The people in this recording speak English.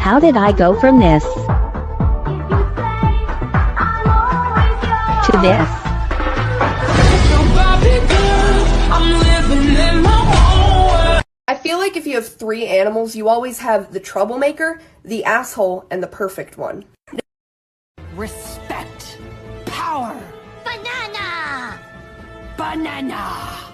How did I go from this to this? I feel like if you have 3 animals, you always have the troublemaker, the asshole, and the perfect one. Respect. Power. Banana. Banana.